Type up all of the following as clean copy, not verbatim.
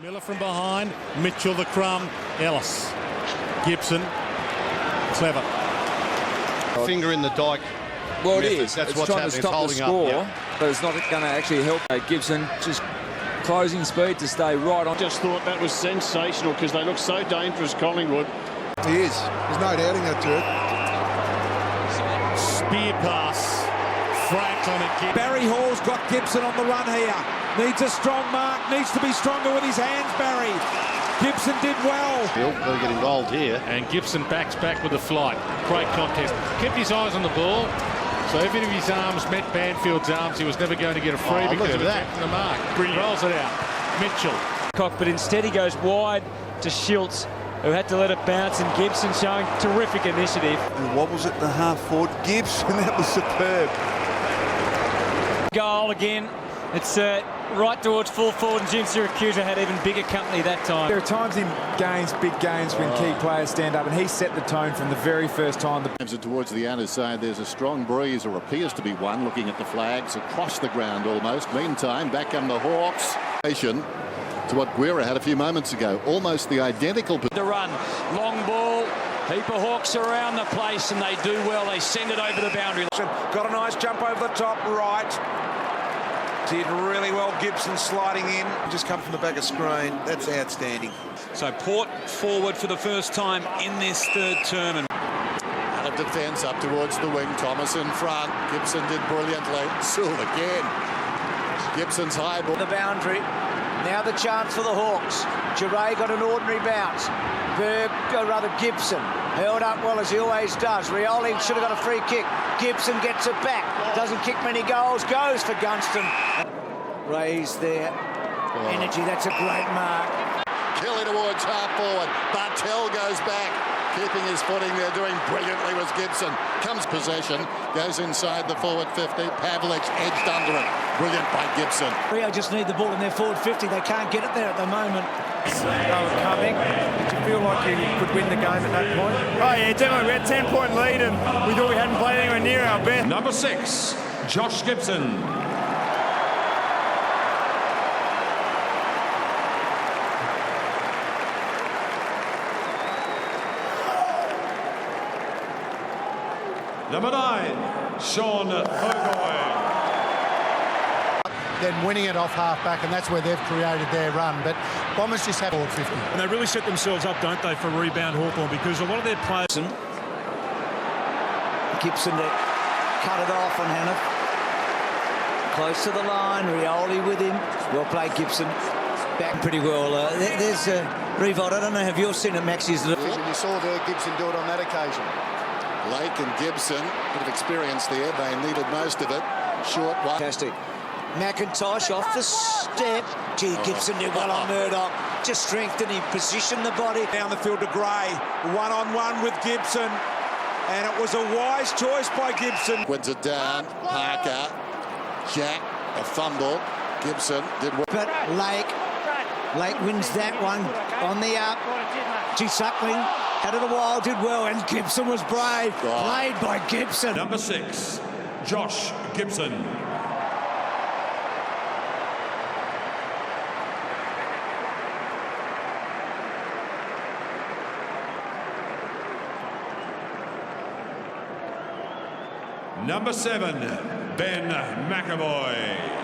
Miller from behind, Mitchell the crumb, Ellis, Gibson, clever. Finger in the dike. Well, method. it is. That's it's what's trying to happening. stop the Holding score, up. Yeah. but it's not going to actually help. Gibson just closing speed to stay right on. Just thought that was sensational because they look so dangerous, Collingwood. He is. There's no doubting that to it. Spear pass, Franklin again. Barry Hall's got Gibson on the run here. Needs a strong mark, needs to be stronger with his hands, Barry. Gibson did well. They'll get involved here. And Gibson backs back with the flight. Great contest. Kept his eyes on the ball. So even if his arms met Banfield's arms, he was never going to get a free because of attacking the mark. Brilliant. Rolls it out. Mitchell. But instead he goes wide to Schultz, who had to let it bounce, and Gibson showing terrific initiative. And wobbles at the half forward. Gibson, that was superb. Goal again. It's right towards full forward, and Jim Siracusa had even bigger company that time. There are times in games, big games, when key players stand up, and he set the tone from the very first time. Towards the outer side, there's a strong breeze, or appears to be one, looking at the flags across the ground almost. Meantime, back come the Hawks. To what Guerra had a few moments ago, almost the identical. The run, long ball, heap of Hawks around the place, and they do well. They send it over the boundary. Got a nice jump over the top right. Did really well, Gibson sliding in. Just come from the back of screen. That's outstanding. So Port forward for the first time in this third term. And Out of defence up towards the wing. Thomas in front. Gibson did brilliantly. Sewell again. Gibson's high ball. The boundary. Now the chance for the Hawks. Giray got an ordinary bounce. Gibson held up well as he always does. Rioli should have got a free kick. Gibson gets it back. Doesn't kick many goals. Goes for Gunston. Raise their energy. That's a great mark. Kelly towards half forward. Bartel goes back. Keeping his footing there, doing brilliantly was Gibson. Comes possession, goes inside the forward 50. Pavlich edged under it. Brilliant by Gibson. Rio just need the ball in their forward 50. They can't get it there at the moment. They were coming. Did you feel like you could win the game at that point? Oh yeah, definitely. We had a 10-point lead and we thought we hadn't played anywhere near our best. Number 6, Josh Gibson. Number 9, Sean Hogoy. Then winning it off half-back, and that's where they've created their run. But Bombers just have all 50. And they really set themselves up, don't they, for rebound Hawthorn, because a lot of their players... Gibson to cut it off on Hannah. Close to the line. Rioli with him. Well played, Gibson. Back pretty well. There's Revolt. I don't know, have you seen it, Max? You saw Gibson do it on that occasion. Lake and Gibson, bit of experience there. They needed most of it. Short one. Fantastic. McIntosh off the step. Gee, Gibson did well on Murdoch. Just strengthening, position the body. Down the field to Gray. One-on-one with Gibson. And it was a wise choice by Gibson. Wins it down. Parker. Jack. A fumble. Gibson did well. But Lake wins that one on the up. G. Suckling had it a while, did well, and Gibson was brave. Played by Gibson. Number 6, Josh Gibson. Number 7, Ben McAvoy.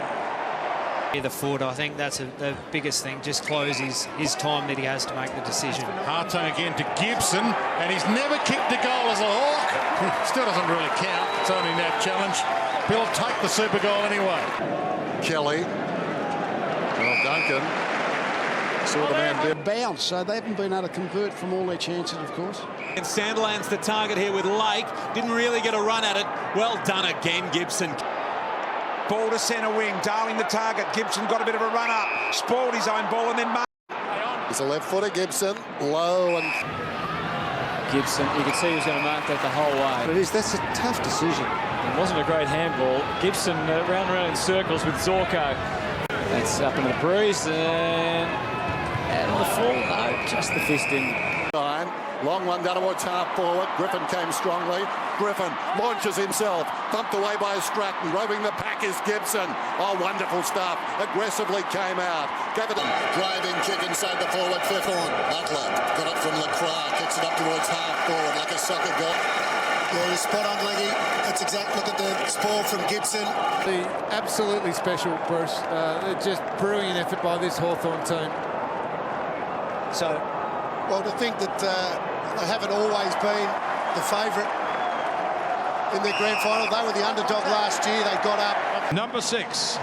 The forward, I think that's the biggest thing. Just close his time that he has to make the decision. Hartung again to Gibson, and he's never kicked a goal as a Hawk. Still doesn't really count. It's only that challenge. He'll take the super goal anyway. Kelly. Well, Duncan. Saw the man did. Bounce, so they haven't been able to convert from all their chances, of course. And Sandilands the target here with Lake. Didn't really get a run at it. Well done again, Gibson. Ball to centre wing. Darling the target. Gibson got a bit of a run up. Spoiled his own ball and then... He's a left footer, Gibson. Low and... Gibson, you could see he was going to mark that the whole way. That's a tough decision. It wasn't a great handball. Gibson round and around in circles with Zorko. That's up in the breeze and on the full. No, just the fist in. Long one down towards half forward. Griffin came strongly. Griffin launches himself, thumped away by Stratton. Roving the pack is Gibson. Oh, wonderful stuff. Aggressively came out. Gave it a driving kick inside the forward fifth. Butler got it from LaCroix, kicks it up towards half forward like a soccer goal. Yeah, you're spot on, Leggy. That's exact. Look at the spoil from Gibson. Absolutely special, Bruce. Just brilliant effort by this Hawthorn team. So, well, to think that they haven't always been the favourite in their grand final. They were the underdog last year. They got up. Number 6,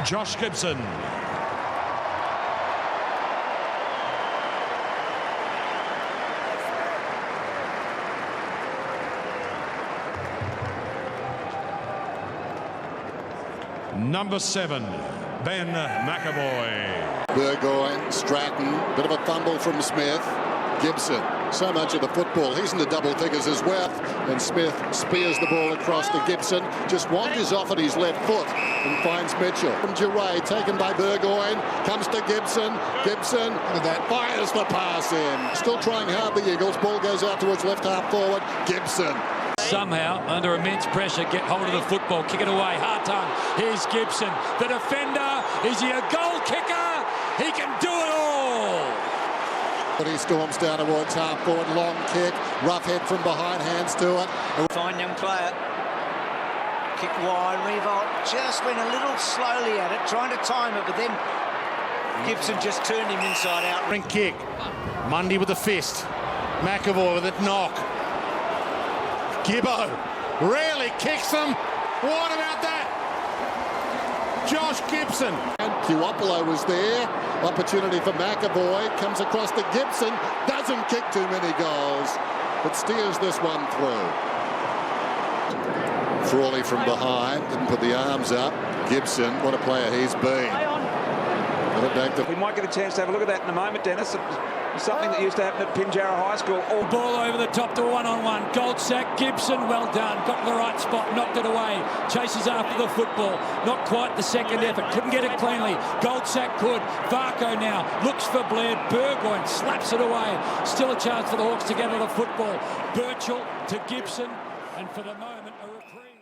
Josh Gibson. Number 7, Ben McAvoy. Burgoyne, Stratton, bit of a fumble from Smith. Gibson, so much of the football, he's in the double figures as well. And Smith spears the ball across to Gibson, just wanders off at his left foot and finds Mitchell. From Giray, taken by Burgoyne, comes to Gibson. Gibson, look at that, fires the pass in. Still trying hard, the Eagles. Ball goes out towards left half forward. Gibson. Somehow, under immense pressure, get hold of the football, kick it away. Hartung, here's Gibson. The defender, is he a goal kicker? He can do it all. But he storms down towards half forward, long kick, rough head from behind, hands to it. Fine young player. Kick wide, Revolt just went a little slowly at it, trying to time it, but then Gibson just turned him inside out. Ring kick. Mundy with the fist. McAvoy with a knock. Gibbo rarely kicks them. What about that? Josh Gibson. And Puopolo was there. Opportunity for McAvoy. Comes across to Gibson. Doesn't kick too many goals, but steers this one through. Frawley from behind. Didn't put the arms up. Gibson, what a player he's been. We might get a chance to have a look at that in a moment, Dennis. Something that used to happen at Pinjarra High School. Ball over the top to one-on-one. Goldsack, Gibson, well done. Got to the right spot, knocked it away. Chases after the football. Not quite the second effort. Couldn't get it cleanly. Goldsack could. Varco now looks for Blair. Burgoyne slaps it away. Still a chance for the Hawks to get on the football. Birchall to Gibson. And for the moment, a reprieve.